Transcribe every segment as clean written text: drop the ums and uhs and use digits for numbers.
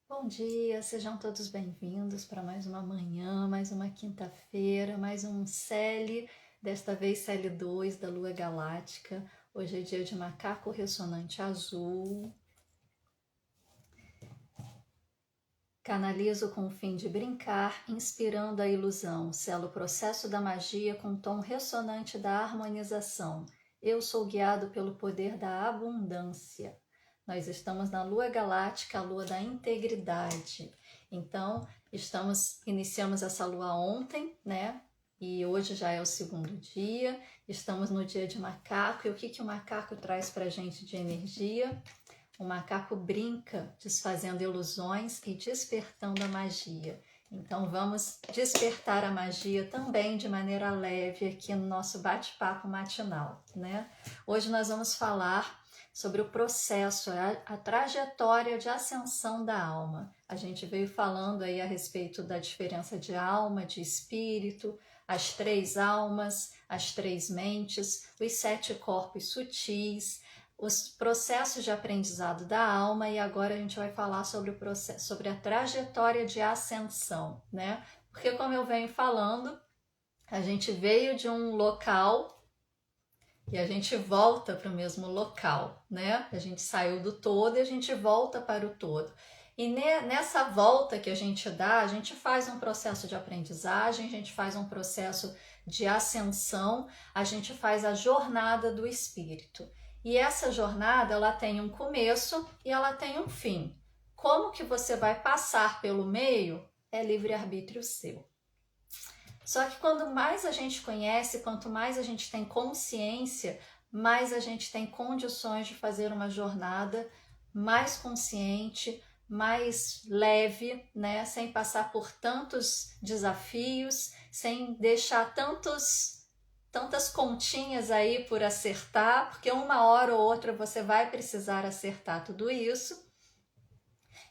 Bom dia, sejam todos bem-vindos para mais uma manhã, mais uma quinta-feira, mais um CELE, desta vez CELE 2 da Lua Galáctica. Hoje é dia de macaco ressonante azul. Canalizo com o fim de brincar, inspirando a ilusão, selo o processo da magia com tom ressonante da harmonização. Eu sou guiado pelo poder da abundância. Nós estamos na Lua Galáctica, a Lua da Integridade. Então, iniciamos essa Lua ontem, né? E hoje já é o segundo dia. Estamos no dia de macaco. E o que o macaco traz para a gente de energia? O macaco brinca, desfazendo ilusões e despertando a magia. Então vamos despertar a magia também de maneira leve aqui no nosso bate-papo matinal, né? Hoje nós vamos falar sobre o processo, a trajetória de ascensão da alma. A gente veio falando aí a respeito da diferença de alma, de espírito, as três almas, as três mentes, os 7 corpos sutis, os processos de aprendizado da alma, e agora a gente vai falar sobre o processo, sobre a trajetória de ascensão, né? Porque como eu venho falando, a gente veio de um local e a gente volta para o mesmo local, né? A gente saiu do todo e a gente volta para o todo. E nessa volta que a gente dá, a gente faz um processo de aprendizagem, a gente faz um processo de ascensão, a gente faz a jornada do espírito. E essa jornada, ela tem um começo e ela tem um fim. Como que você vai passar pelo meio é livre-arbítrio seu. Só que quanto mais a gente conhece, quanto mais a gente tem consciência, mais a gente tem condições de fazer uma jornada mais consciente, mais leve, né? Sem passar por tantos desafios, sem deixar tantas continhas aí por acertar, porque uma hora ou outra você vai precisar acertar tudo isso.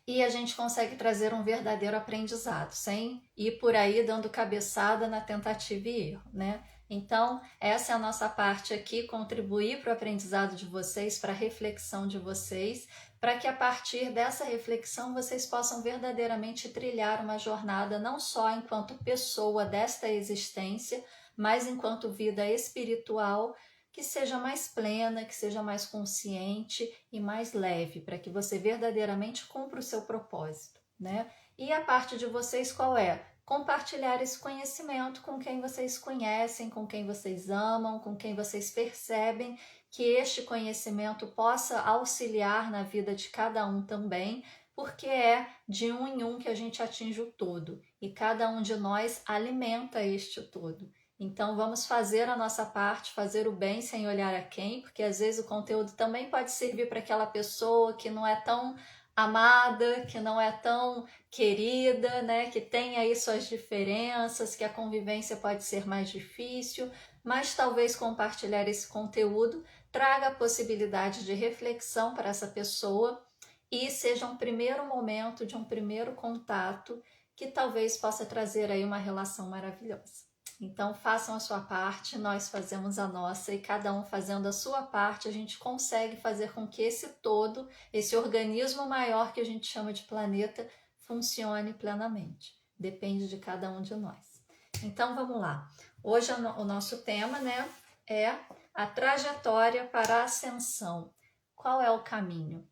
E a gente consegue trazer um verdadeiro aprendizado, sem ir por aí dando cabeçada na tentativa e erro, né? Então, essa é a nossa parte aqui, contribuir para o aprendizado de vocês, para a reflexão de vocês, para que a partir dessa reflexão vocês possam verdadeiramente trilhar uma jornada não só enquanto pessoa desta existência, mas enquanto vida espiritual, que seja mais plena, que seja mais consciente e mais leve, para que você verdadeiramente cumpra o seu propósito, né? E a parte de vocês qual é? Compartilhar esse conhecimento com quem vocês conhecem, com quem vocês amam, com quem vocês percebem que este conhecimento possa auxiliar na vida de cada um também, porque é de um em um que a gente atinge o todo e cada um de nós alimenta este todo. Então vamos fazer a nossa parte, fazer o bem sem olhar a quem, porque às vezes o conteúdo também pode servir para aquela pessoa que não é tão amada, que não é tão querida, né? Que tem aí suas diferenças, que a convivência pode ser mais difícil, mas talvez compartilhar esse conteúdo traga a possibilidade de reflexão para essa pessoa e seja um primeiro momento de um primeiro contato que talvez possa trazer aí uma relação maravilhosa. Então façam a sua parte, nós fazemos a nossa e cada um fazendo a sua parte, a gente consegue fazer com que esse todo, esse organismo maior que a gente chama de planeta, funcione plenamente. Depende de cada um de nós. Então vamos lá. Hoje o nosso tema, né, é a trajetória para a ascensão. Qual é o caminho?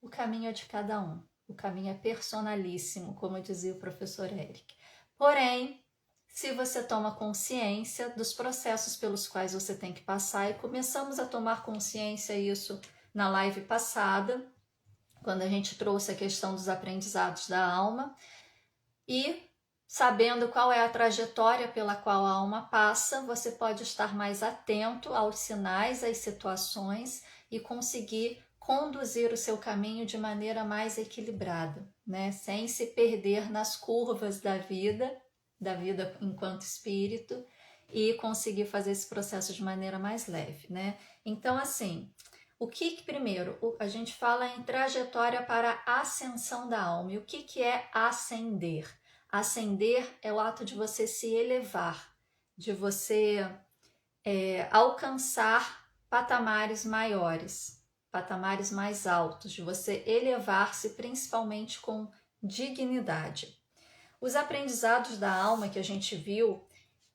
O caminho é de cada um. O caminho é personalíssimo, como dizia o professor Eric. Porém, se você toma consciência dos processos pelos quais você tem que passar, e começamos a tomar consciência isso na live passada, quando a gente trouxe a questão dos aprendizados da alma, e sabendo qual é a trajetória pela qual a alma passa, você pode estar mais atento aos sinais, às situações e conseguir conduzir o seu caminho de maneira mais equilibrada, né? Sem se perder nas curvas da vida enquanto espírito e conseguir fazer esse processo de maneira mais leve, né? Então, assim, o que primeiro, a gente fala em trajetória para a ascensão da alma. E o que é ascender? Ascender é o ato de você se elevar, de você alcançar patamares maiores, patamares mais altos, de você elevar-se principalmente com dignidade. Os aprendizados da alma que a gente viu,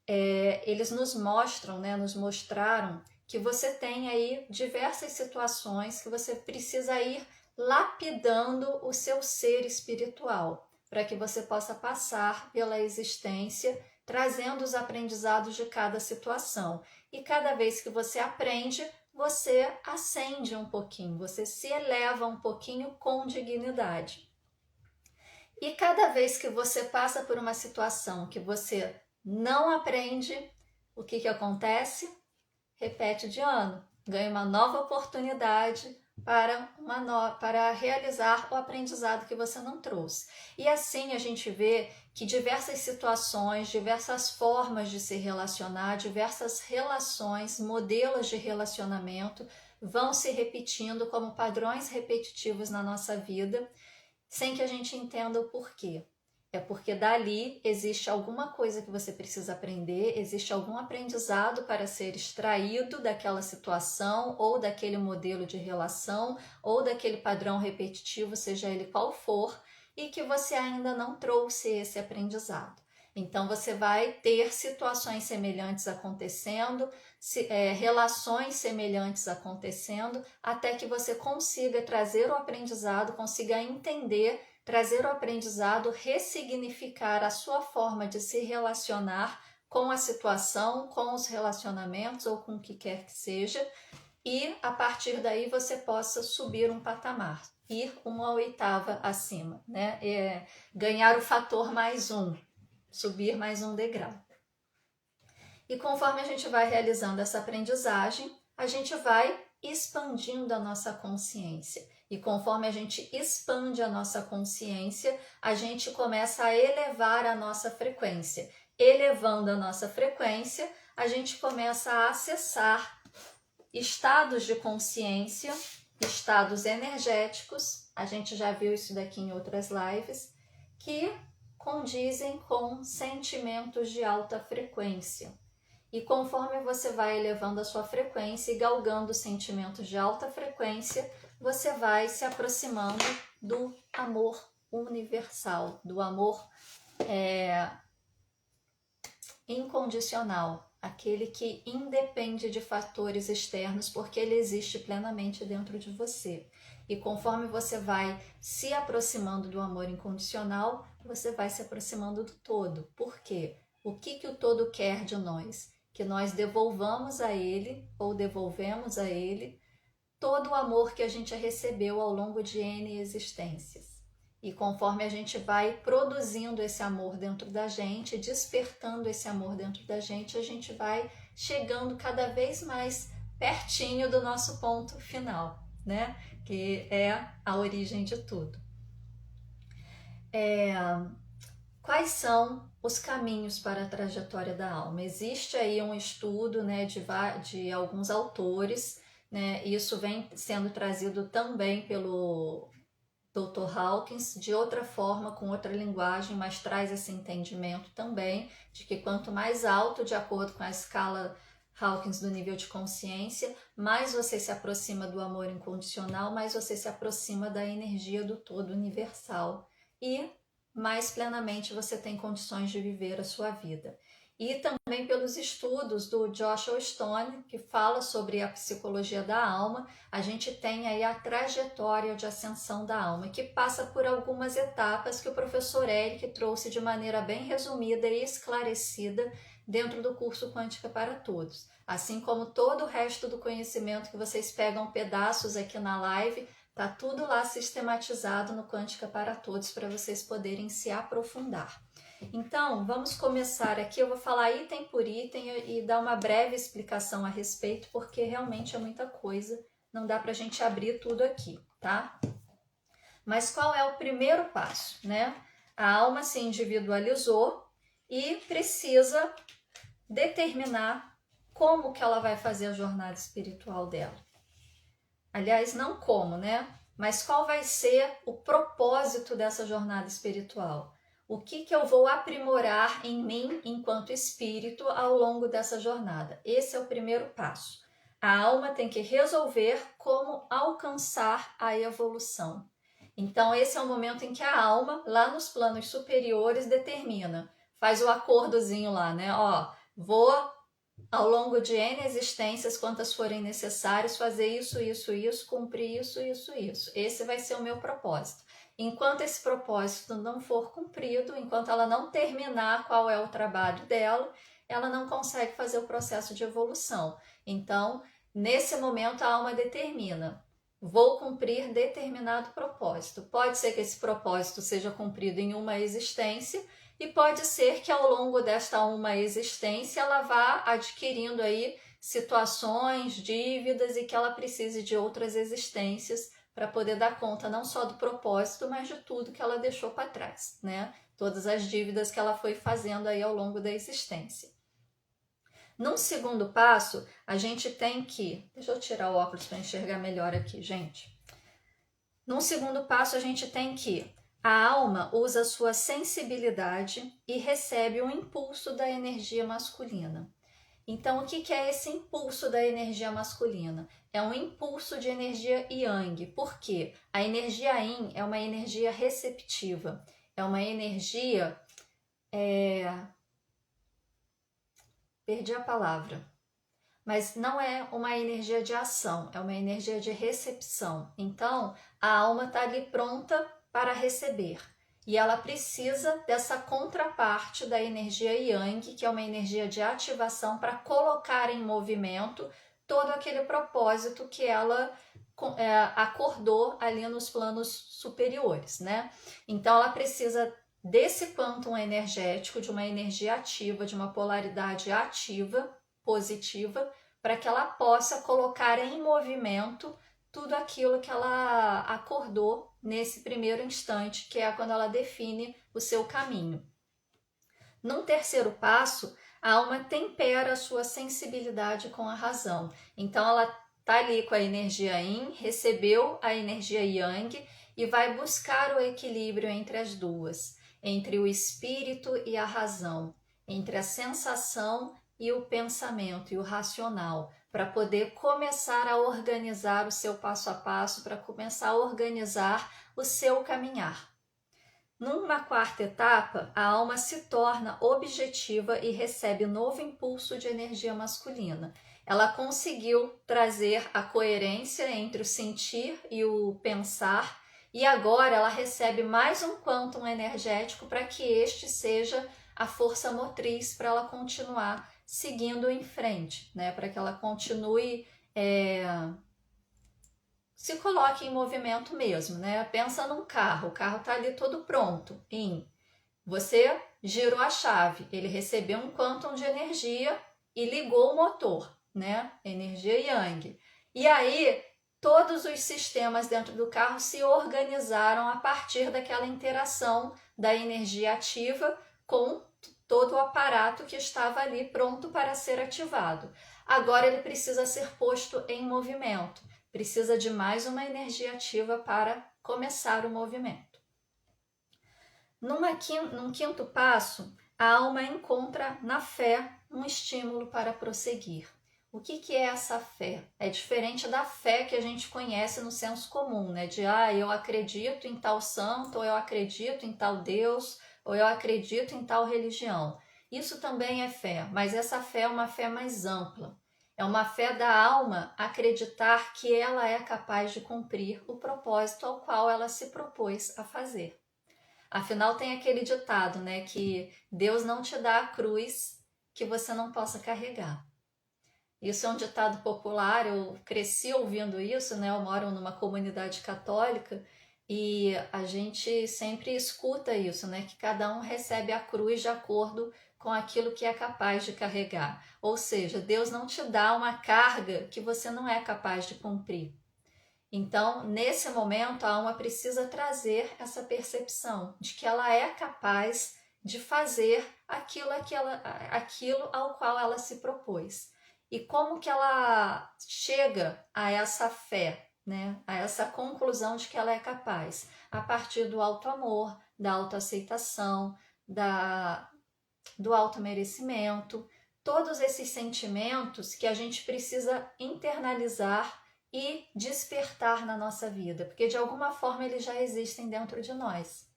eles nos mostram, né, nos mostraram que você tem aí diversas situações que você precisa ir lapidando o seu ser espiritual, para que você possa passar pela existência trazendo os aprendizados de cada situação. E cada vez que você aprende, você ascende um pouquinho, você se eleva um pouquinho com dignidade. E cada vez que você passa por uma situação que você não aprende, o que acontece? Repete de ano, ganha uma nova oportunidade para realizar o aprendizado que você não trouxe. E assim a gente vê que diversas situações, diversas formas de se relacionar, diversas relações, modelos de relacionamento vão se repetindo como padrões repetitivos na nossa vida, sem que a gente entenda o porquê. É porque dali existe alguma coisa que você precisa aprender, existe algum aprendizado para ser extraído daquela situação ou daquele modelo de relação ou daquele padrão repetitivo, seja ele qual for, e que você ainda não trouxe esse aprendizado. Então você vai ter situações semelhantes acontecendo, relações semelhantes acontecendo, até que você consiga trazer o aprendizado, consiga entender, trazer o aprendizado, ressignificar a sua forma de se relacionar com a situação, com os relacionamentos ou com o que quer que seja, e a partir daí você possa subir um patamar, ir uma oitava acima, né? Ganhar o fator mais um, subir mais um degrau. E conforme a gente vai realizando essa aprendizagem, a gente vai expandindo a nossa consciência. E conforme a gente expande a nossa consciência, a gente começa a elevar a nossa frequência. Elevando a nossa frequência, a gente começa a acessar estados de consciência, estados energéticos, a gente já viu isso daqui em outras lives, que condizem com sentimentos de alta frequência. E conforme você vai elevando a sua frequência e galgando sentimentos de alta frequência, você vai se aproximando do amor universal, do amor incondicional, aquele que independe de fatores externos, porque ele existe plenamente dentro de você. E conforme você vai se aproximando do amor incondicional, você vai se aproximando do todo. Por quê? O que o todo quer de nós? Que nós devolvamos a ele, ou devolvemos a ele, todo o amor que a gente recebeu ao longo de N existências. E conforme a gente vai produzindo esse amor dentro da gente, despertando esse amor dentro da gente, a gente vai chegando cada vez mais pertinho do nosso ponto final, né? Que é a origem de tudo. Quais são os caminhos para a trajetória da alma? Existe aí um estudo, né, de alguns autores, né? Isso vem sendo trazido também pelo Dr. Hawkins, de outra forma, com outra linguagem, mas traz esse entendimento também de que quanto mais alto, de acordo com a escala Hawkins do nível de consciência, mais você se aproxima do amor incondicional, mais você se aproxima da energia do todo universal e mais plenamente você tem condições de viver a sua vida. E também pelos estudos do Joshua Stone, que fala sobre a psicologia da alma, a gente tem aí a trajetória de ascensão da alma, que passa por algumas etapas que o professor Eric trouxe de maneira bem resumida e esclarecida dentro do curso Quântica para Todos. Assim como todo o resto do conhecimento que vocês pegam pedaços aqui na live, tá tudo lá sistematizado no Quântica para Todos para vocês poderem se aprofundar. Então, vamos começar aqui, eu vou falar item por item e dar uma breve explicação a respeito, porque realmente é muita coisa, não dá para a gente abrir tudo aqui, tá? Mas qual é o primeiro passo, né? A alma se individualizou e precisa determinar como que ela vai fazer a jornada espiritual dela. Aliás, não como, né? Mas qual vai ser o propósito dessa jornada espiritual? O que eu vou aprimorar em mim enquanto espírito ao longo dessa jornada? Esse é o primeiro passo. A alma tem que resolver como alcançar a evolução. Então esse é o momento em que a alma, lá nos planos superiores, determina, faz o acordozinho lá, né? Ó, vou ao longo de N existências, quantas forem necessárias, fazer isso, cumprir isso. Esse vai ser o meu propósito. Enquanto esse propósito não for cumprido, enquanto ela não terminar qual é o trabalho dela, ela não consegue fazer o processo de evolução. Então, nesse momento, a alma determina: vou cumprir determinado propósito. Pode ser que esse propósito seja cumprido em uma existência, e pode ser que ao longo desta uma existência ela vá adquirindo aí situações, dívidas, e que ela precise de outras existências para poder dar conta não só do propósito, mas de tudo que ela deixou para trás, né? Todas as dívidas que ela foi fazendo aí ao longo da existência. Num segundo passo, a gente tem que... Deixa eu tirar o óculos para enxergar melhor aqui, gente. Num segundo passo, a gente tem que a alma usa sua sensibilidade e recebe um impulso da energia masculina. Então, o que é esse impulso da energia masculina? É um impulso de energia yang. Por quê? A energia yin é uma energia receptiva, é uma energia... Perdi a palavra. Mas não é uma energia de ação, é uma energia de recepção. Então, a alma está ali pronta para receber. E ela precisa dessa contraparte da energia yang, que é uma energia de ativação, para colocar em movimento todo aquele propósito que ela acordou ali nos planos superiores, né? Então, ela precisa desse quantum energético, de uma energia ativa, de uma polaridade ativa, positiva, para que ela possa colocar em movimento tudo aquilo que ela acordou nesse primeiro instante, que é quando ela define o seu caminho. Num terceiro passo, a alma tempera a sua sensibilidade com a razão. Então ela está ali com a energia Yin, recebeu a energia Yang e vai buscar o equilíbrio entre as duas, entre o espírito e a razão, entre a sensação e o pensamento e o racional, para poder começar a organizar o seu passo a passo, para começar a organizar o seu caminhar. Numa quarta etapa, a alma se torna objetiva e recebe novo impulso de energia masculina. Ela conseguiu trazer a coerência entre o sentir e o pensar, e agora ela recebe mais um quantum energético para que este seja a força motriz para ela continuar seguindo em frente, né? Para que ela continue, se coloque em movimento mesmo, né? Pensa num carro, o carro está ali todo pronto. Você girou a chave, ele recebeu um quantum de energia e ligou o motor, né? Energia yang. E aí, todos os sistemas dentro do carro se organizaram a partir daquela interação da energia ativa com todo o aparato que estava ali pronto para ser ativado. Agora ele precisa ser posto em movimento, precisa de mais uma energia ativa para começar o movimento. Num quinto passo, a alma encontra na fé um estímulo para prosseguir. O que é essa fé? É diferente da fé que a gente conhece no senso comum, né? De eu acredito em tal santo, ou eu acredito em tal Deus, ou eu acredito em tal religião. Isso também é fé, mas essa fé é uma fé mais ampla. É uma fé da alma acreditar que ela é capaz de cumprir o propósito ao qual ela se propôs a fazer. Afinal, tem aquele ditado, né, que Deus não te dá a cruz que você não possa carregar. Isso é um ditado popular, eu cresci ouvindo isso, né? Eu moro numa comunidade católica e a gente sempre escuta isso, né? Que cada um recebe a cruz de acordo com aquilo que é capaz de carregar. Ou seja, Deus não te dá uma carga que você não é capaz de cumprir. Então, nesse momento, a alma precisa trazer essa percepção de que ela é capaz de fazer aquilo ao qual ela se propôs. E como que ela chega a essa fé, né? A essa conclusão de que ela é capaz? A partir do auto-amor, da autoaceitação, do auto-merecimento, todos esses sentimentos que a gente precisa internalizar e despertar na nossa vida, porque de alguma forma eles já existem dentro de nós.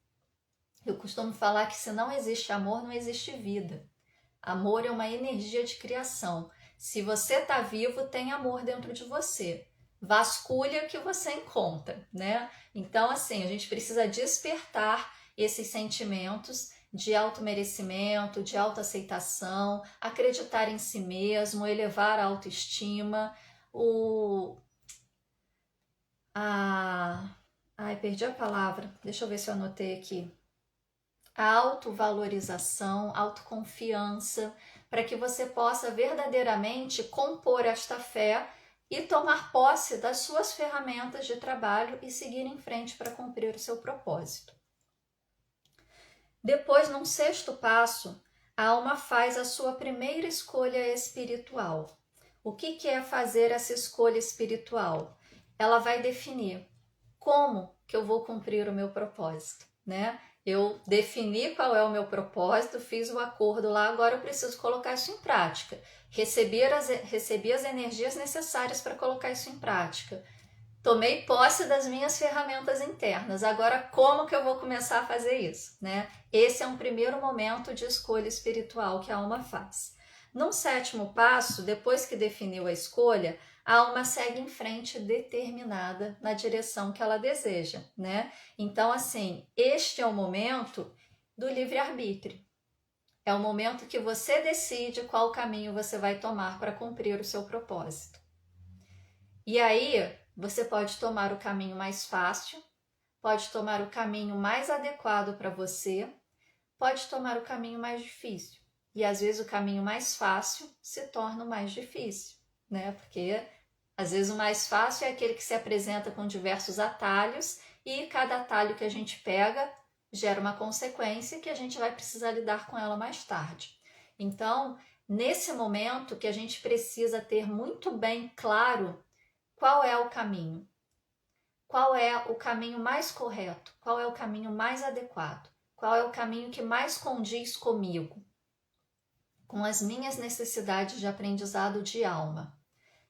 Eu costumo falar que se não existe amor, não existe vida. Amor é uma energia de criação. Se você está vivo, tem amor dentro de você. Vasculha que você encontra, né? Então, assim, a gente precisa despertar esses sentimentos de automerecimento, de autoaceitação, acreditar em si mesmo, elevar a autoestima, perdi a palavra. Deixa eu ver se eu anotei aqui. A autovalorização, autoconfiança, para que você possa verdadeiramente compor esta fé e tomar posse das suas ferramentas de trabalho e seguir em frente para cumprir o seu propósito. Depois, num sexto passo, a alma faz a sua primeira escolha espiritual. O que é fazer essa escolha espiritual? Ela vai definir como que eu vou cumprir o meu propósito, né? Eu defini qual é o meu propósito, fiz o acordo lá, agora eu preciso colocar isso em prática. Recebi as energias necessárias para colocar isso em prática. Tomei posse das minhas ferramentas internas. Agora, como que eu vou começar a fazer isso, né? Esse é um primeiro momento de escolha espiritual que a alma faz. Num sétimo passo, depois que definiu a escolha, a alma segue em frente determinada na direção que ela deseja, né? Então, assim, este é o momento do livre-arbítrio. É o momento que você decide qual caminho você vai tomar para cumprir o seu propósito. E aí, você pode tomar o caminho mais fácil, pode tomar o caminho mais adequado para você, pode tomar o caminho mais difícil. E às vezes o caminho mais fácil se torna o mais difícil, né? Porque às vezes o mais fácil é aquele que se apresenta com diversos atalhos e cada atalho que a gente pega gera uma consequência que a gente vai precisar lidar com ela mais tarde. Então, nesse momento que a gente precisa ter muito bem claro qual é o caminho, qual é o caminho mais correto, qual é o caminho mais adequado, qual é o caminho que mais condiz comigo, com as minhas necessidades de aprendizado de alma.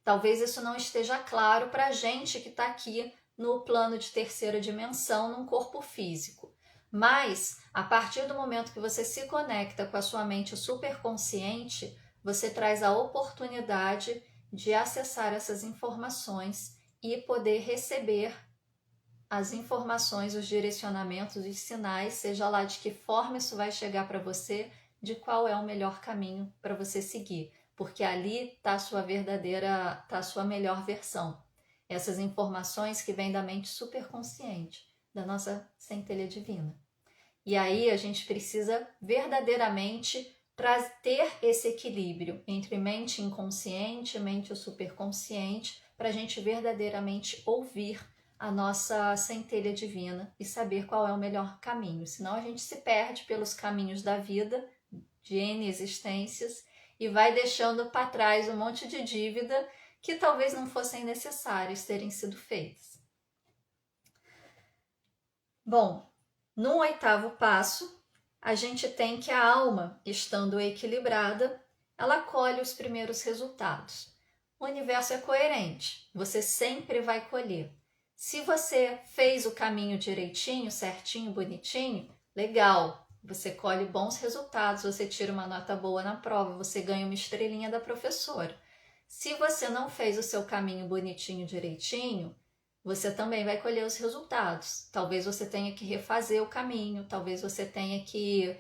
Talvez isso não esteja claro para a gente que está aqui no plano de terceira dimensão, num corpo físico. Mas, a partir do momento que você se conecta com a sua mente superconsciente, você traz a oportunidade de acessar essas informações e poder receber as informações, os direcionamentos, os sinais, seja lá de que forma isso vai chegar para você, de qual é o melhor caminho para você seguir. Porque ali está a sua verdadeira, está a sua melhor versão. Essas informações que vêm da mente superconsciente, da nossa centelha divina. E aí a gente precisa verdadeiramente ter esse equilíbrio entre mente inconsciente e mente superconsciente para a gente verdadeiramente ouvir a nossa centelha divina e saber qual é o melhor caminho. Senão a gente se perde pelos caminhos da vida, de N existências, e vai deixando para trás um monte de dívida que talvez não fossem necessárias terem sido feitas. Bom, no oitavo passo, a gente tem que a alma, estando equilibrada, ela colhe os primeiros resultados. O universo é coerente, você sempre vai colher. Se você fez o caminho direitinho, certinho, bonitinho, legal, você colhe bons resultados, você tira uma nota boa na prova, você ganha uma estrelinha da professora. Se você não fez o seu caminho bonitinho, direitinho, você também vai colher os resultados. Talvez você tenha que refazer o caminho, talvez você tenha que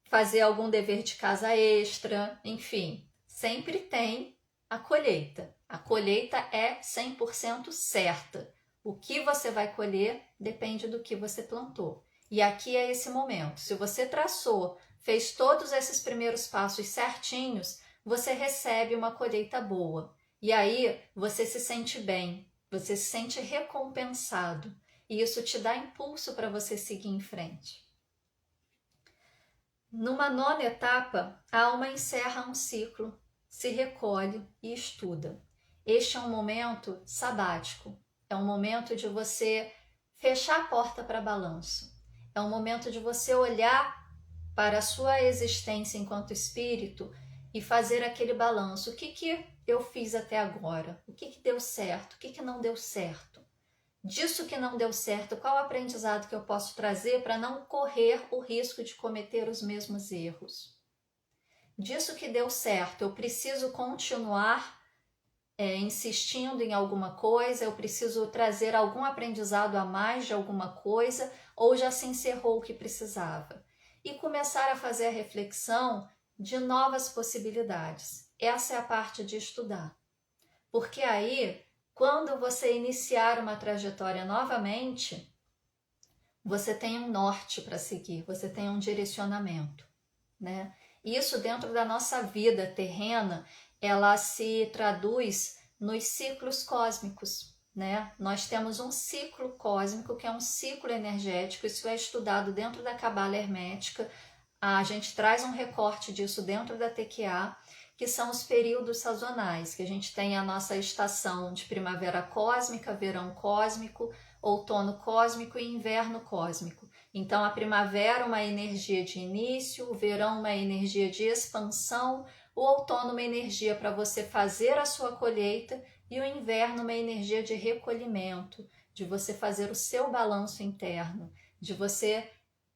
fazer algum dever de casa extra, enfim, sempre tem a colheita. A colheita é 100% certa. O que você vai colher depende do que você plantou. E aqui é esse momento. Se você traçou, fez todos esses primeiros passos certinhos, você recebe uma colheita boa. E aí você se sente bem, você se sente recompensado. E isso te dá impulso para você seguir em frente. Numa nona etapa, a alma encerra um ciclo, se recolhe e estuda. Este é um momento sabático, é um momento de você fechar a porta para balanço, é um momento de você olhar para a sua existência enquanto espírito e fazer aquele balanço. O que eu fiz até agora? O que deu certo? O que não deu certo? Disso que não deu certo, qual o aprendizado que eu posso trazer para não correr o risco de cometer os mesmos erros? Disso que deu certo, eu preciso continuar insistindo em alguma coisa, eu preciso trazer algum aprendizado a mais de alguma coisa, ou já se encerrou o que precisava? E começar a fazer a reflexão de novas possibilidades. Essa é a parte de estudar. Porque aí, quando você iniciar uma trajetória novamente, você tem um norte para seguir, você tem um direcionamento, né? Isso dentro da nossa vida terrena, ela se traduz nos ciclos cósmicos, né? Nós temos um ciclo cósmico que é um ciclo energético, isso é estudado dentro da Cabala Hermética, a gente traz um recorte disso dentro da TQA, que são os períodos sazonais, que a gente tem a nossa estação de primavera cósmica, verão cósmico, outono cósmico e inverno cósmico. Então, a primavera uma energia de início, o verão uma energia de expansão, o outono uma energia para você fazer a sua colheita e o inverno uma energia de recolhimento, de você fazer o seu balanço interno, de você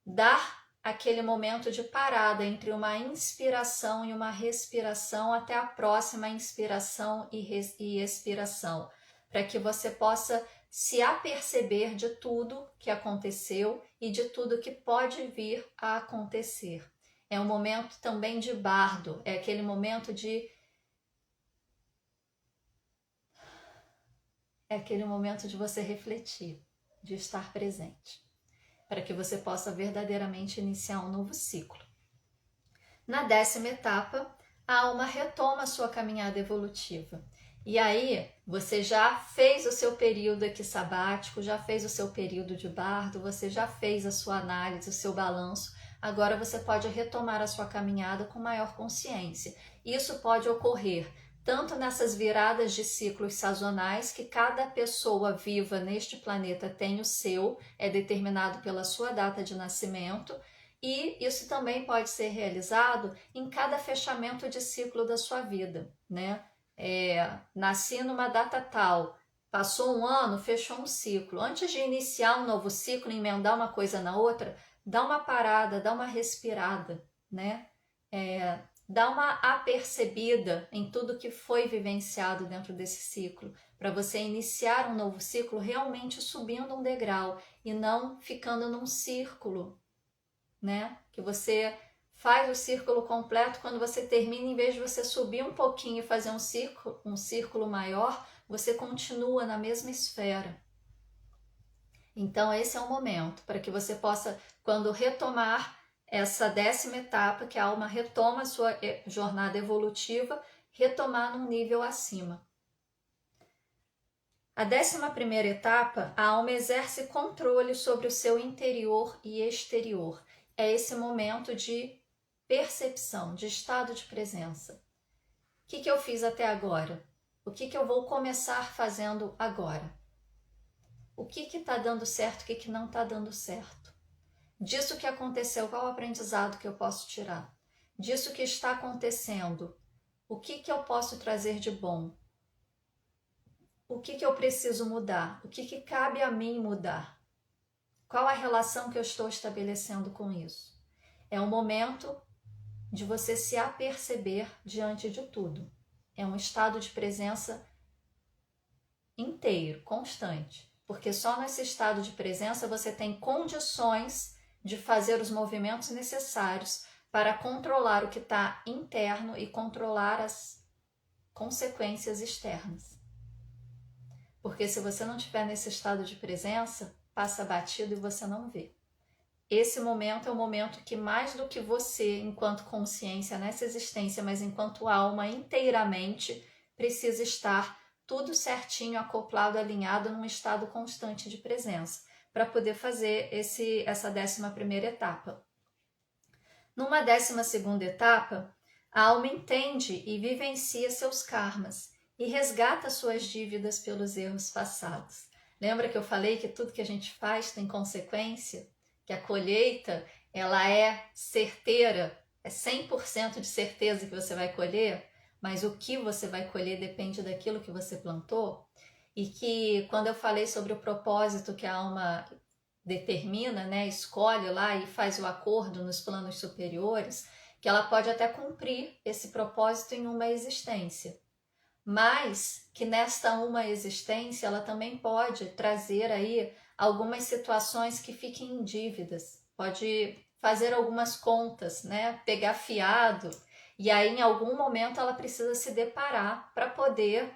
dar aquele momento de parada entre uma inspiração e uma respiração até a próxima inspiração e expiração, para que você possa se aperceber de tudo que aconteceu e de tudo que pode vir a acontecer. É um momento também de bardo, é aquele momento de... É aquele momento de você refletir, de estar presente, para que você possa verdadeiramente iniciar um novo ciclo. Na 10ª etapa, a alma retoma a sua caminhada evolutiva. E aí, você já fez o seu período aqui sabático, já fez o seu período de bardo, você já fez a sua análise, o seu balanço. Agora você pode retomar a sua caminhada com maior consciência. Isso pode ocorrer tanto nessas viradas de ciclos sazonais, que cada pessoa viva neste planeta tem o seu, é determinado pela sua data de nascimento, e isso também pode ser realizado em cada fechamento de ciclo da sua vida, né? Nasci numa data tal, passou um ano, fechou um ciclo. Antes de iniciar um novo ciclo, emendar uma coisa na outra, dá uma parada, dá uma respirada, né? Dá uma apercebida em tudo que foi vivenciado dentro desse ciclo, para você iniciar um novo ciclo realmente subindo um degrau e não ficando num círculo, né? Que você faz o círculo completo, quando você termina, em vez de você subir um pouquinho e fazer um círculo maior, você continua na mesma esfera. Então esse é o momento para que você possa, quando retomar essa 10ª etapa, que a alma retoma a sua jornada evolutiva, retomar num nível acima. A 11ª etapa, a alma exerce controle sobre o seu interior e exterior. É esse momento de percepção, de estado de presença. O que eu fiz até agora? O que eu vou começar fazendo agora? O que está dando certo, o que não está dando certo? Disso que aconteceu, qual o aprendizado que eu posso tirar? Disso que está acontecendo, o que eu posso trazer de bom? O que eu preciso mudar? O que cabe a mim mudar? Qual a relação que eu estou estabelecendo com isso? É um momento de você se aperceber diante de tudo. É um estado de presença inteiro, constante. Porque só nesse estado de presença você tem condições de fazer os movimentos necessários para controlar o que está interno e controlar as consequências externas. Porque se você não estiver nesse estado de presença, passa batido e você não vê. Esse momento é o momento que, mais do que você, enquanto consciência nessa existência, mas enquanto alma inteiramente, precisa estar tudo certinho, acoplado, alinhado, num estado constante de presença, para poder fazer essa 11ª etapa. Numa 12ª etapa, a alma entende e vivencia seus karmas e resgata suas dívidas pelos erros passados. Lembra que eu falei que tudo que a gente faz tem consequência? Que a colheita ela é certeira, é 100% de certeza que você vai colher, mas o que você vai colher depende daquilo que você plantou. E que quando eu falei sobre o propósito que a alma determina, né, escolhe lá e faz o acordo nos planos superiores, que ela pode até cumprir esse propósito em uma existência, mas que nesta uma existência ela também pode trazer aí algumas situações que fiquem em dívidas, pode fazer algumas contas, né, pegar fiado, e aí em algum momento ela precisa se deparar para poder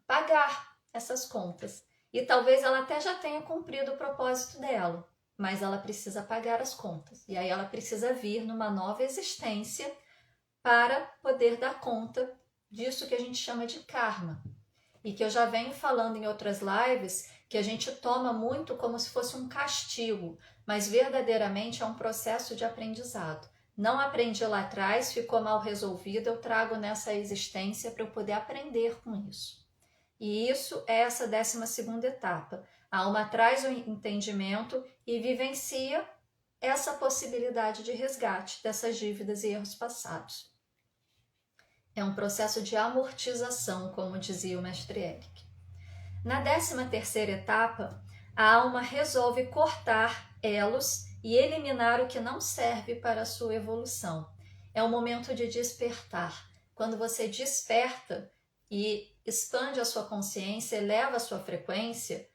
pagar essas contas. E talvez ela até já tenha cumprido o propósito dela, mas ela precisa pagar as contas. E aí ela precisa vir numa nova existência para poder dar conta disso que a gente chama de karma. E que eu já venho falando em outras lives que a gente toma muito como se fosse um castigo, mas verdadeiramente é um processo de aprendizado. Não aprendi lá atrás, ficou mal resolvido, eu trago nessa existência para eu poder aprender com isso. E isso é essa 12ª etapa. A alma traz o entendimento e vivencia essa possibilidade de resgate dessas dívidas e erros passados. É um processo de amortização, como dizia o mestre Eric. Na 13ª etapa, a alma resolve cortar elos e eliminar o que não serve para a sua evolução. É o momento de despertar. Quando você desperta e expande a sua consciência, eleva a sua frequência,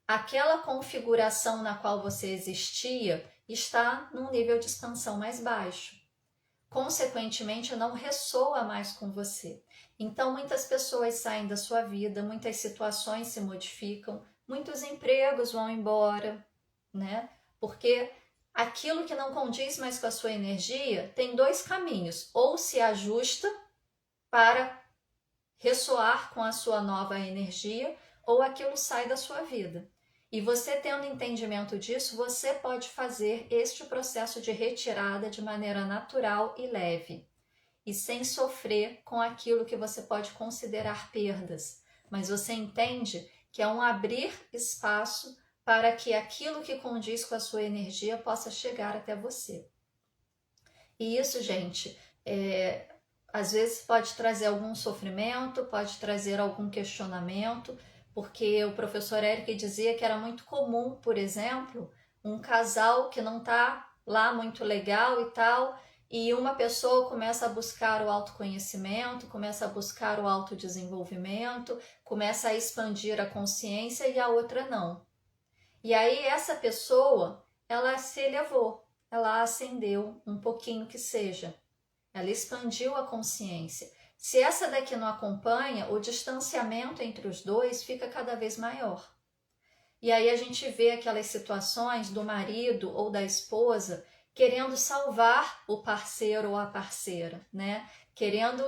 aquela configuração na qual você existia está num nível de expansão mais baixo. Consequentemente, não ressoa mais com você. Então, muitas pessoas saem da sua vida, muitas situações se modificam, muitos empregos vão embora, né? Porque aquilo que não condiz mais com a sua energia tem dois caminhos: ou se ajusta para ressoar com a sua nova energia, ou aquilo sai da sua vida. E você tendo entendimento disso, você pode fazer este processo de retirada de maneira natural e leve, e sem sofrer com aquilo que você pode considerar perdas. Mas você entende que é um abrir espaço para que aquilo que condiz com a sua energia possa chegar até você. E isso, gente, às vezes pode trazer algum sofrimento, pode trazer algum questionamento, porque o professor Eric dizia que era muito comum, por exemplo, um casal que não está lá muito legal e tal, e uma pessoa começa a buscar o autoconhecimento, começa a buscar o autodesenvolvimento, começa a expandir a consciência e a outra não. E aí essa pessoa, ela se elevou, ela ascendeu um pouquinho que seja. Ela expandiu a consciência. Se essa daqui não acompanha, o distanciamento entre os dois fica cada vez maior. E aí a gente vê aquelas situações do marido ou da esposa querendo salvar o parceiro ou a parceira, né? Querendo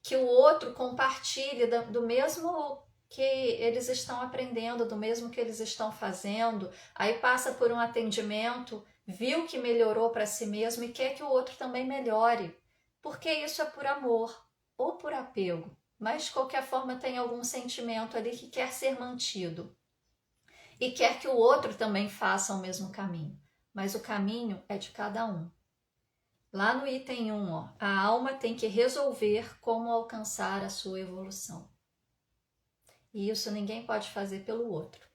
que o outro compartilhe do mesmo que eles estão aprendendo, do mesmo que eles estão fazendo. Aí passa por um atendimento, viu que melhorou para si mesmo e quer que o outro também melhore. Porque isso é por amor ou por apego, mas de qualquer forma tem algum sentimento ali que quer ser mantido e quer que o outro também faça o mesmo caminho, mas o caminho é de cada um. Lá no item 1, ó, a alma tem que resolver como alcançar a sua evolução. E isso ninguém pode fazer pelo outro.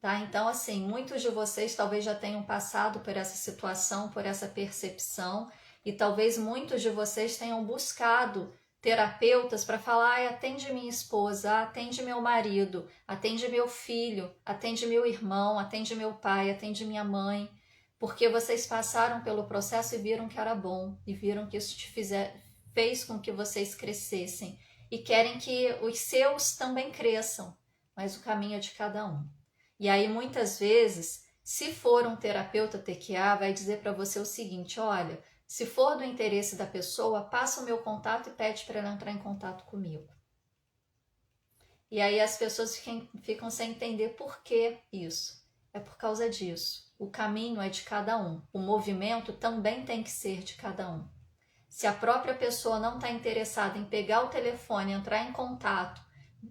Tá? Então, assim, muitos de vocês talvez já tenham passado por essa situação, por essa percepção, e talvez muitos de vocês tenham buscado terapeutas para falar: atende minha esposa, atende meu marido, atende meu filho, atende meu irmão, atende meu pai, atende minha mãe, porque vocês passaram pelo processo e viram que era bom, e viram que isso fez com que vocês crescessem, e querem que os seus também cresçam, mas o caminho é de cada um. E aí, muitas vezes, se for um terapeuta TQA, vai dizer para você o seguinte: olha, se for do interesse da pessoa, passa o meu contato e pede para ela entrar em contato comigo. E aí as pessoas ficam sem entender por que isso. É por causa disso. O caminho é de cada um. O movimento também tem que ser de cada um. Se a própria pessoa não está interessada em pegar o telefone, entrar em contato,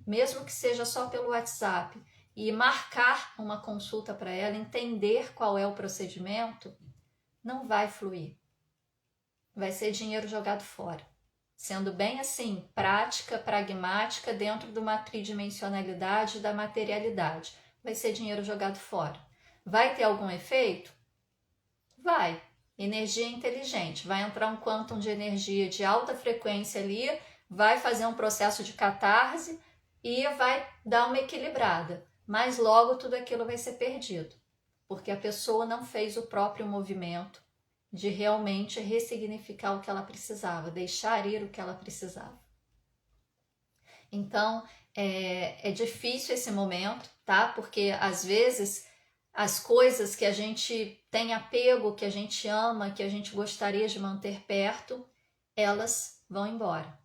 mesmo que seja só pelo WhatsApp, e marcar uma consulta para ela, entender qual é o procedimento, não vai fluir. vai ser dinheiro jogado fora. Sendo bem assim, prática, pragmática, dentro de uma tridimensionalidade da materialidade. Vai ser dinheiro jogado fora. Vai ter algum efeito? Vai. Energia inteligente. Vai entrar um quantum de energia de alta frequência ali, vai fazer um processo de catarse e vai dar uma equilibrada. Mas logo tudo aquilo vai ser perdido, porque a pessoa não fez o próprio movimento de realmente ressignificar o que ela precisava, deixar ir o que ela precisava. Então, é difícil esse momento, tá? Porque às vezes as coisas que a gente tem apego, que a gente ama, que a gente gostaria de manter perto, elas vão embora,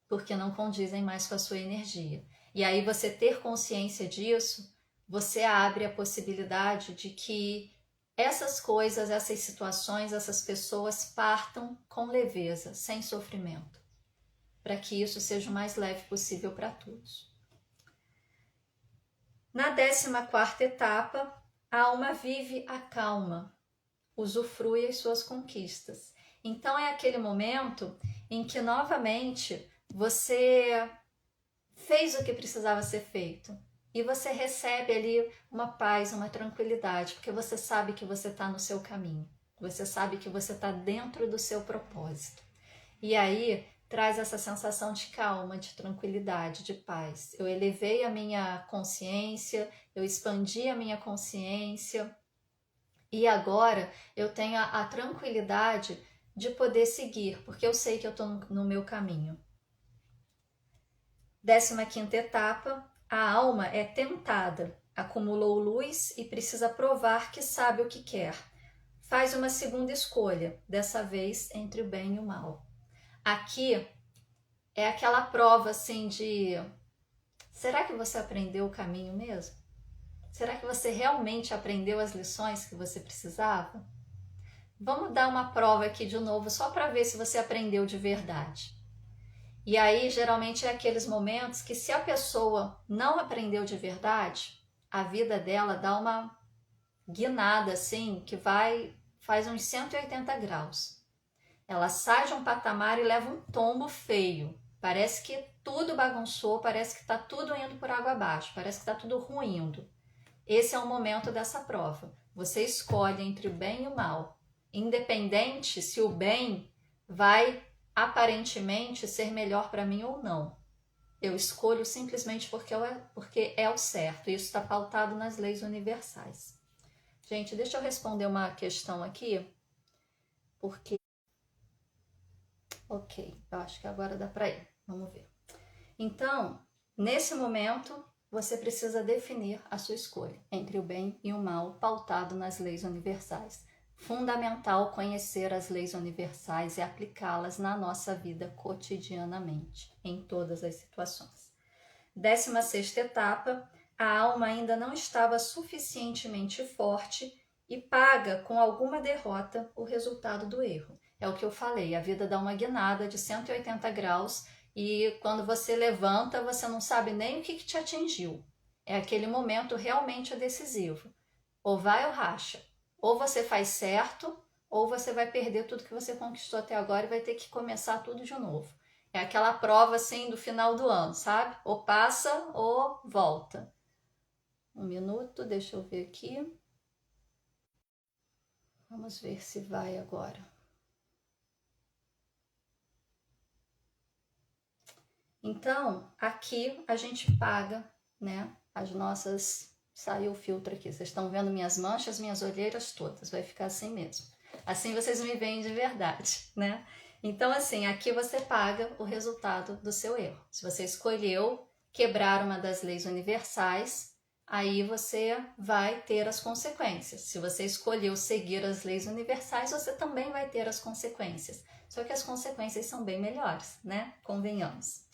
porque não condizem mais com a sua energia. E aí você ter consciência disso, você abre a possibilidade de que essas coisas, essas situações, essas pessoas partam com leveza, sem sofrimento, para que isso seja o mais leve possível para todos. Na 14ª etapa, a alma vive a calma, usufrui as suas conquistas. Então é aquele momento em que novamente você fez o que precisava ser feito e você recebe ali uma paz, uma tranquilidade, porque você sabe que você está no seu caminho, você sabe que você está dentro do seu propósito. E aí traz essa sensação de calma, de tranquilidade, de paz. Eu elevei a minha consciência, eu expandi a minha consciência e agora eu tenho a tranquilidade de poder seguir, porque eu sei que eu estou no meu caminho. 15ª etapa, a alma é tentada, acumulou luz e precisa provar que sabe o que quer. Faz uma segunda escolha, dessa vez entre o bem e o mal. Aqui é aquela prova assim de: será que você aprendeu o caminho mesmo? Será que você realmente aprendeu as lições que você precisava? Vamos dar uma prova aqui de novo, só para ver se você aprendeu de verdade. E aí, geralmente, é aqueles momentos que, se a pessoa não aprendeu de verdade, a vida dela dá uma guinada assim, que faz uns 180 graus. Ela sai de um patamar e leva um tombo feio. Parece que tudo bagunçou, parece que está tudo indo por água abaixo, parece que está tudo ruindo. Esse é o momento dessa prova. Você escolhe entre o bem e o mal, independente se o bem vai aparentemente ser melhor para mim ou não. Eu escolho simplesmente porque é o certo. Isso está pautado nas leis universais. Gente, deixa eu responder uma questão aqui, porque... Ok, eu acho que agora dá para ir. Vamos ver. Então, nesse momento, você precisa definir a sua escolha entre o bem e o mal, pautado nas leis universais. Fundamental conhecer as leis universais e aplicá-las na nossa vida cotidianamente, em todas as situações. 16ª etapa, a alma ainda não estava suficientemente forte e paga com alguma derrota o resultado do erro. É o que eu falei, a vida dá uma guinada de 180 graus e quando você levanta, você não sabe nem o que te atingiu. É aquele momento realmente decisivo. Ou vai ou racha. Ou você faz certo, ou você vai perder tudo que você conquistou até agora e vai ter que começar tudo de novo. É aquela prova assim do final do ano, sabe? Ou passa ou volta. Um minuto, deixa eu ver aqui. Vamos ver se vai agora. Então, aqui a gente paga, né? As nossas... Saiu o filtro aqui. Vocês estão vendo minhas manchas, minhas olheiras todas. Vai ficar assim mesmo. Assim vocês me veem de verdade, né? Então, assim, aqui você paga o resultado do seu erro. Se você escolheu quebrar uma das leis universais, aí você vai ter as consequências. Se você escolheu seguir as leis universais, você também vai ter as consequências. Só que as consequências são bem melhores, né? Convenhamos.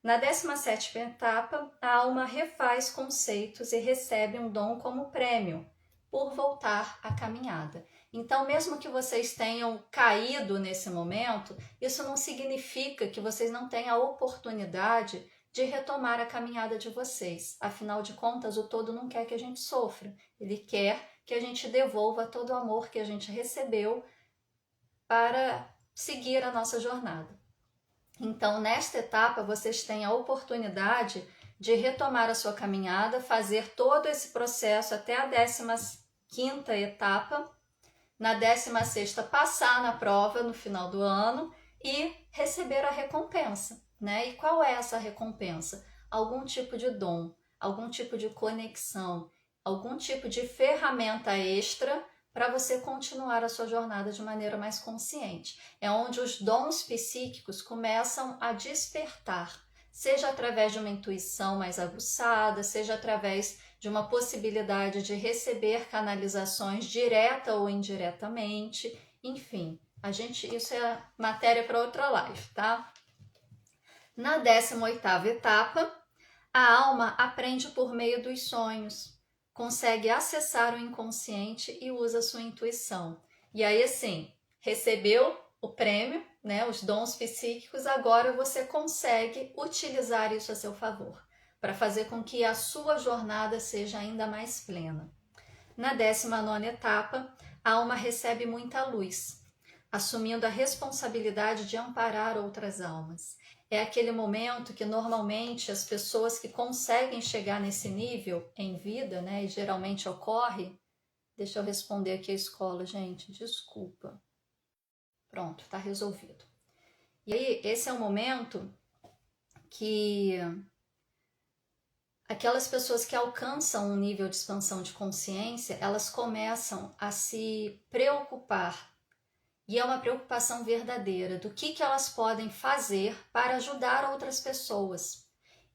Na 17ª etapa, a alma refaz conceitos e recebe um dom como prêmio por voltar à caminhada. Então, mesmo que vocês tenham caído nesse momento, isso não significa que vocês não tenham a oportunidade de retomar a caminhada de vocês. Afinal de contas, o todo não quer que a gente sofra. Ele quer que a gente devolva todo o amor que a gente recebeu para seguir a nossa jornada. Então, nesta etapa, vocês têm a oportunidade de retomar a sua caminhada, fazer todo esse processo até a 15ª etapa, na 16ª passar na prova no final do ano e receber a recompensa, né? E qual é essa recompensa? Algum tipo de dom, algum tipo de conexão, algum tipo de ferramenta extra para você continuar a sua jornada de maneira mais consciente. É onde os dons psíquicos começam a despertar, seja através de uma intuição mais aguçada, seja através de uma possibilidade de receber canalizações direta ou indiretamente, enfim, isso é matéria para outra live, tá? Na 18ª etapa, a alma aprende por meio dos sonhos, consegue acessar o inconsciente e usa sua intuição. E aí, assim, recebeu o prêmio, né, os dons psíquicos, agora você consegue utilizar isso a seu favor, para fazer com que a sua jornada seja ainda mais plena. Na 19ª etapa, a alma recebe muita luz, assumindo a responsabilidade de amparar outras almas. É aquele momento que normalmente as pessoas que conseguem chegar nesse nível em vida, né, e geralmente ocorre. Deixa eu responder aqui a escola, gente, desculpa. Pronto, tá resolvido. E aí, esse é o momento que aquelas pessoas que alcançam um nível de expansão de consciência, elas começam a se preocupar. E é uma preocupação verdadeira do que elas podem fazer para ajudar outras pessoas.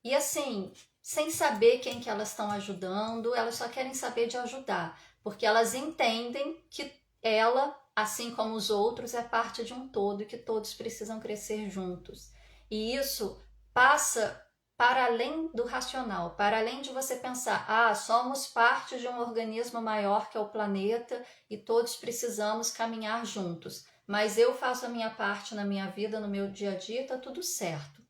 E assim, sem saber quem que elas estão ajudando, elas só querem saber de ajudar, porque elas entendem que ela, assim como os outros, é parte de um todo e que todos precisam crescer juntos. E isso passa para além do racional, para além de você pensar, somos parte de um organismo maior que é o planeta e todos precisamos caminhar juntos, mas eu faço a minha parte na minha vida, no meu dia a dia, está tudo certo.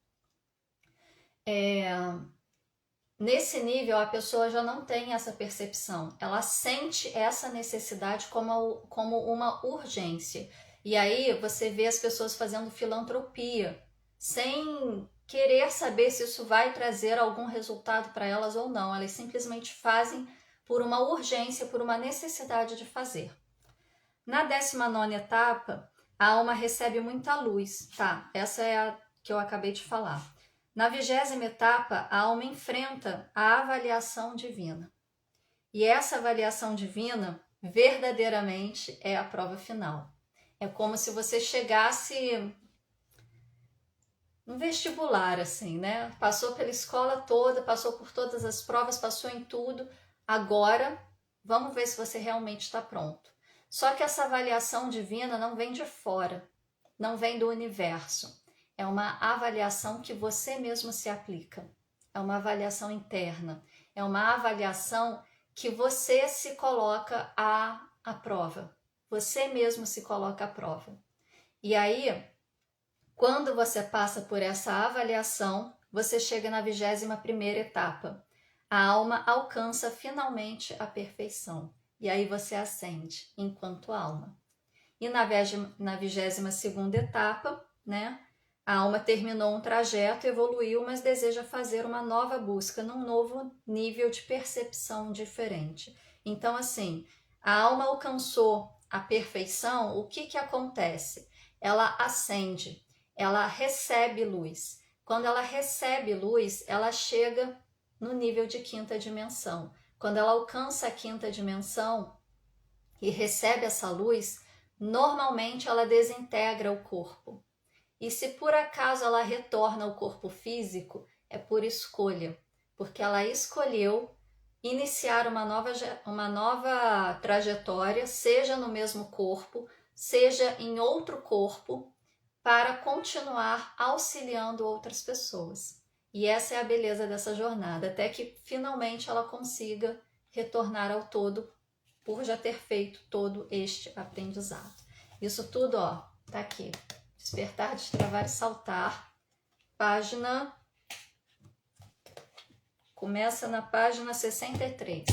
Nesse nível, a pessoa já não tem essa percepção, ela sente essa necessidade como uma urgência. E aí você vê as pessoas fazendo filantropia, sem querer saber se isso vai trazer algum resultado para elas ou não. Elas simplesmente fazem por uma urgência, por uma necessidade de fazer. Na 19ª etapa, a alma recebe muita luz, tá? Essa é a que eu acabei de falar. Na 20ª etapa, a alma enfrenta a avaliação divina. E essa avaliação divina, verdadeiramente, é a prova final. É como se você chegasse no vestibular, assim, né? Passou pela escola toda, passou por todas as provas, passou em tudo. Agora, vamos ver se você realmente está pronto. Só que essa avaliação divina não vem de fora, não vem do universo. É uma avaliação que você mesmo se aplica. É uma avaliação interna. É uma avaliação que você se coloca à prova. Você mesmo se coloca à prova. E aí, quando você passa por essa avaliação, você chega na 21ª etapa. A alma alcança finalmente a perfeição. E aí você ascende enquanto alma. E na 22ª etapa, né? A alma terminou um trajeto, evoluiu, mas deseja fazer uma nova busca num novo nível de percepção diferente. Então, assim, a alma alcançou a perfeição, o que acontece? Ela ascende, ela recebe luz. Quando ela recebe luz, ela chega no nível de 5ª dimensão. Quando ela alcança a 5ª dimensão e recebe essa luz, normalmente ela desintegra o corpo. E se por acaso ela retorna ao corpo físico, é por escolha, porque ela escolheu iniciar uma nova trajetória, seja no mesmo corpo, seja em outro corpo, para continuar auxiliando outras pessoas. E essa é a beleza dessa jornada, até que finalmente ela consiga retornar ao todo por já ter feito todo este aprendizado. Isso tudo, ó, tá aqui. Despertar, destravar e saltar. Página... Começa na página 63.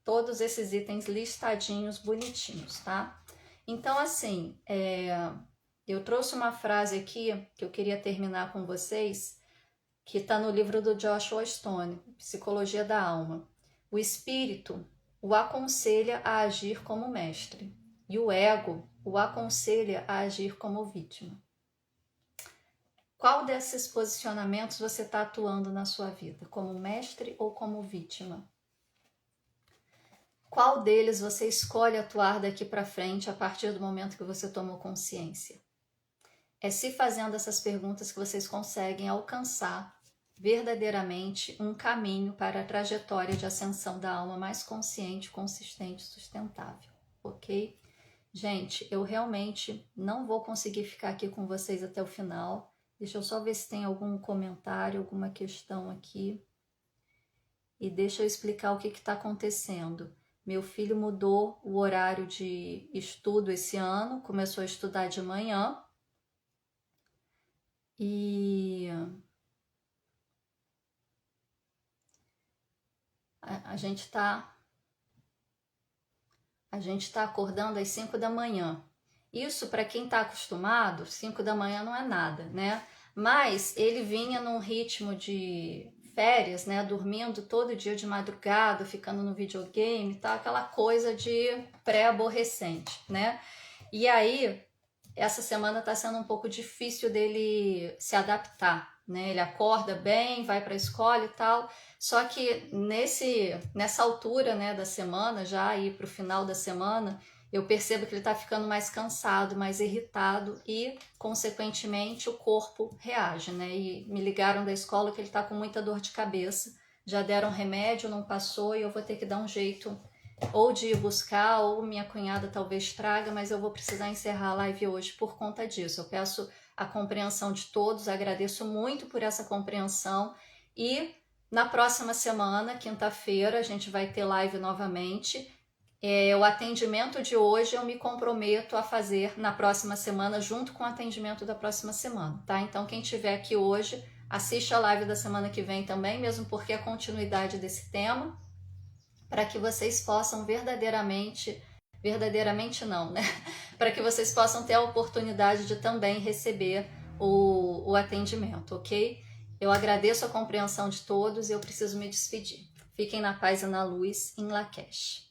Todos esses itens listadinhos, bonitinhos, tá? Então, assim, eu trouxe uma frase aqui que eu queria terminar com vocês, que está no livro do Joshua Stone, Psicologia da Alma. O espírito o aconselha a agir como mestre e o ego o aconselha a agir como vítima. Qual desses posicionamentos você está atuando na sua vida? Como mestre ou como vítima? Qual deles você escolhe atuar daqui para frente a partir do momento que você tomou consciência? É se fazendo essas perguntas que vocês conseguem alcançar verdadeiramente um caminho para a trajetória de ascensão da alma mais consciente, consistente e sustentável, ok? Gente, eu realmente não vou conseguir ficar aqui com vocês até o final. Deixa eu só ver se tem algum comentário, alguma questão aqui. E deixa eu explicar o que está acontecendo. Meu filho mudou o horário de estudo esse ano, começou a estudar de manhã. E a gente tá acordando às 5 da manhã. Isso, para quem está acostumado, 5 da manhã não é nada, né? Mas ele vinha num ritmo de férias, né? Dormindo todo dia de madrugada, ficando no videogame, tá? Aquela coisa de pré-aborrecente, né? E aí, essa semana está sendo um pouco difícil dele se adaptar, né? Ele acorda bem, vai para a escola e tal, só que nessa altura, né, da semana, já aí para o final da semana, eu percebo que ele está ficando mais cansado, mais irritado e, consequentemente, o corpo reage, né? E me ligaram da escola que ele está com muita dor de cabeça, já deram remédio, não passou e eu vou ter que dar um jeito ou de ir buscar, ou minha cunhada talvez traga, mas eu vou precisar encerrar a live hoje por conta disso. Eu peço a compreensão de todos, agradeço muito por essa compreensão e na próxima semana, quinta-feira, a gente vai ter live novamente. O atendimento de hoje eu me comprometo a fazer na próxima semana, junto com o atendimento da próxima semana, tá? Então, quem estiver aqui hoje, assiste a live da semana que vem também, mesmo porque é a continuidade desse tema, para que vocês possam verdadeiramente não, né? Para que vocês possam ter a oportunidade de também receber o atendimento, ok? Eu agradeço a compreensão de todos e eu preciso me despedir. Fiquem na paz e na luz, em Lakesh.